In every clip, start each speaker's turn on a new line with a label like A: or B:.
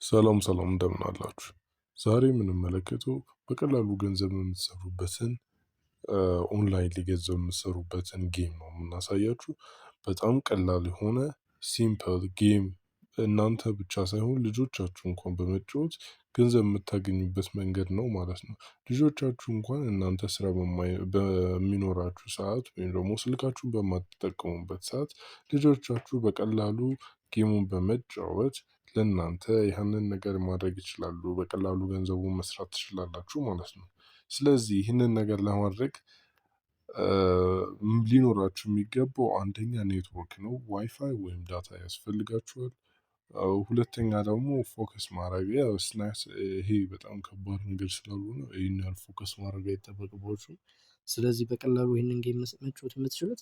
A: ሰላም ሰላም እንደምን አላችሁ? ዛሬ የምንመለከተው በቀላሉ ገንዘብ የምትሰሩበትን ኦንላይን ላይ ገንዘብ የምትሰሩበትን ጌም ነው የምናሳያችሁ። በጣም ቀላል የሆነ ሲምፕል ጌም እናንተ ብቻ ሳይሆን ልጆቻችሁ እንኳን በመጫወት ገንዘብ የምታገኙበት መንገድ ነው ማለት ነው። ልጆቻችሁ እንኳን እናንተ ስራ በሚኖራችሁ ሰዓት ወይም ደግሞ ስልካችሁን በማትጠቀሙበት ሰዓት ልጆቻችሁ በቀላሉ ጌሙን በመጫወት ለእናንተ ያንን ነገር ማድረግ ይችላሉ። በቀላሉ ገንዘቡን መስራት ትችላላችሁ ማለት ነው። ስለዚህ ይህንን ነገር ለማድረግ አ፣ ሊኖራችሁ የሚገባው አንደኛ ኔትወርክ ነው። ዋይፋይ ወይም ዳታ ያስፈልጋችኋል። ሁለተኛ ደግሞ ፎከስ ማድረግ ያው ስናክስ ይሄ በጣም ከባድ ነገር ስላልሆነ ይሄን ያህል ፎከስ ማድረግ አይጠበቅባችሁም። ስለዚህ በቀላሉ ይህንን ጌም መጫወት የምትችሉት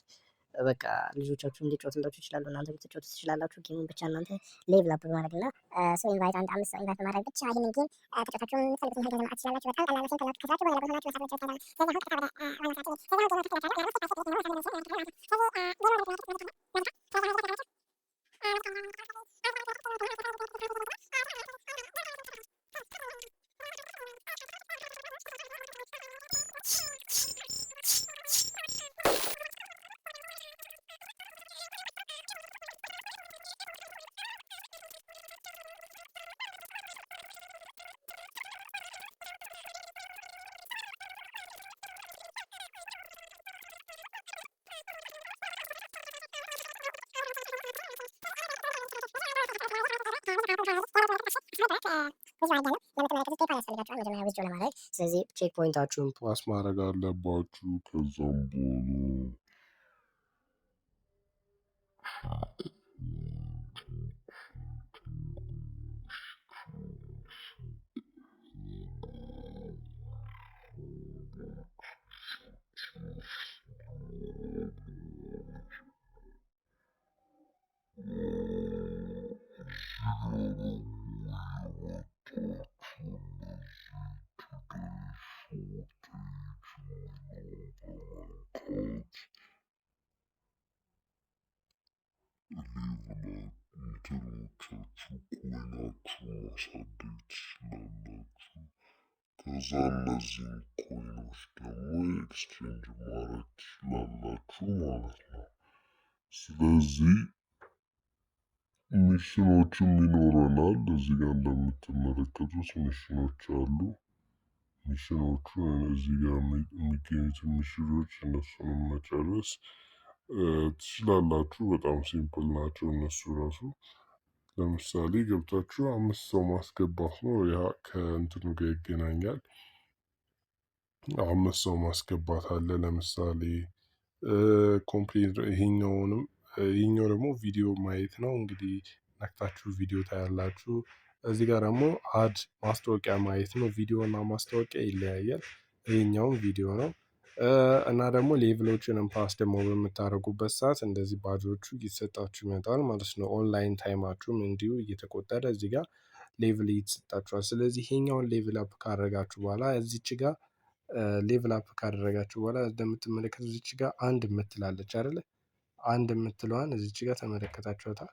A: በቃ ልጆቻችሁ እንዲጫወትላችሁ ይችላሉ። እናንተ ልትጫወቱ ትችላላችሁ። ጌሙን ብቻ እናንተ ሌቭል አፕ በማድረግ እና ሰው ኢንቫይት አንድ 5 ሰው ኢንቫይት በማድረግ ብቻ ይህንን ጌም ተጫውታችሁ የምትፈልጉትን ያህል ገንዘብ ማግኘት ትችላላችሁ። በጣም ቀላል ነው። ሲምፕል ነው። ከስራችሁ በኋላ በሆናችሁ መስራት መቻል ይቻላል። ስለዚህ አሁን ቀጥታ ወደ ዋናው ሰዓታችን ስለዚህ ቼክ ፖይንታችሁን
B: ፓስ ማድረግ አለባችሁ። ከዛም በኋላ እንትኖቻችሁ ኮይናችሁ ማሳደግ ትችላላችሁ። ከዛ እነዚህን ኮይኖች ደግሞ ኤክስቼንጅ ማድረግ ትችላላችሁ ማለት ነው። ስለዚህ ሚሽኖችም ይኖረናል። እዚህ ጋር እንደምትመለከቱት ሚሽኖች አሉ። ሚሽኖቹ እዚህ ጋር የሚገኙት ሚሽኖች እነሱንም መጨረስ ትችላላችሁ። በጣም ሲምፕል ናቸው እነሱ ራሱ። ለምሳሌ ገብታችሁ 5 ሰው ማስገባት ነው። ያ ከእንትኑ ጋር ይገናኛል። 5 ሰው ማስገባት አለ። ለምሳሌ ኮምፕሊት ይሄኛው ደግሞ ቪዲዮ ማየት ነው። እንግዲህ ነክታችሁ ቪዲዮ ታያላችሁ። እዚህ ጋር ደግሞ አድ ማስታወቂያ ማየት ነው። ቪዲዮ እና ማስታወቂያ ይለያያል። ይሄኛውም ቪዲዮ ነው። እና ደግሞ ሌቭሎችንም ፓስ ደግሞ በምታደርጉበት ሰዓት እንደዚህ ባጆቹ እየተሰጣችሁ ይመጣል ማለት ነው። ኦንላይን ታይማችሁም እንዲሁ እየተቆጠረ እዚህ ጋር ሌቭል እየተሰጣችኋል። ስለዚህ ይሄኛውን ሌቭል አፕ ካደረጋችሁ በኋላ እዚች ጋር ሌቭል አፕ ካደረጋችሁ በኋላ እንደምትመለከቱ እዚች ጋር አንድ የምትላለች አይደለ? አንድ የምትለዋን እዚች ጋር ተመለከታችኋታል።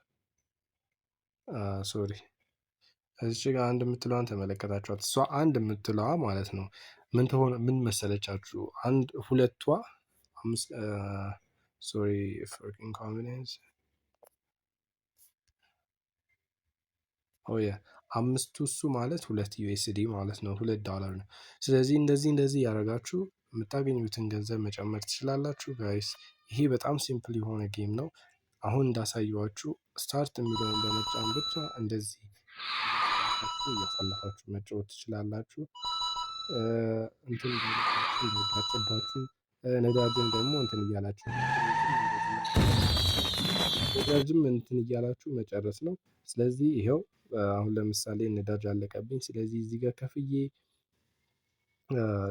B: ሶሪ እዚች ጋር አንድ የምትለዋን ተመለከታችኋት። እሷ አንድ የምትለዋ ማለት ነው ምን መሰለቻችሁ? አንድ ሁለቷ አምስት ሶሪ ፎር ኢንኮንቪኒየንስ ኦየ አምስቱ እሱ ማለት 2 ዩኤስዲ ማለት ነው፣ $2 ነው። ስለዚህ እንደዚህ ያደረጋችሁ የምታገኙትን ገንዘብ መጨመር ትችላላችሁ ጋይስ። ይሄ በጣም ሲምፕል የሆነ ጌም ነው። አሁን እንዳሳየዋችሁ ስታርት የሚለውን በመጫን ብቻ እንደዚህ እያሳለፋችሁ መጫወት ትችላላችሁ። እንትን እንዳይባጭባችሁ ነዳጅን ደግሞ እንትን እያላችሁ ነዳጅም እንትን እያላችሁ መጨረስ ነው። ስለዚህ ይኸው አሁን ለምሳሌ ነዳጅ አለቀብኝ። ስለዚህ እዚህ ጋር ከፍዬ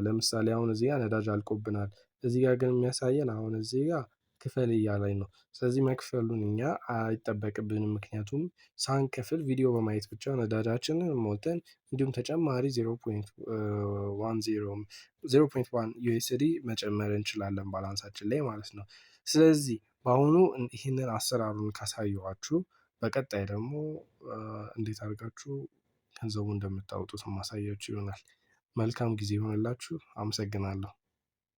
B: ለምሳሌ አሁን እዚህ ጋር ነዳጅ አልቆብናል። እዚህ ጋር ግን የሚያሳየን አሁን እዚህ ጋር ክፈል እያለኝ ነው። ስለዚህ መክፈሉን እኛ አይጠበቅብንም። ምክንያቱም ሳንከፍል ቪዲዮ በማየት ብቻ ነዳጃችንን ሞልተን እንዲሁም ተጨማሪ 0.1 ዩኤስዲ መጨመር እንችላለን ባላንሳችን ላይ ማለት ነው። ስለዚህ በአሁኑ ይህንን አሰራሩን ካሳየኋችሁ በቀጣይ ደግሞ እንዴት አድርጋችሁ ገንዘቡ እንደምታወጡት ማሳያችሁ ይሆናል። መልካም ጊዜ ይሆንላችሁ። አመሰግናለሁ።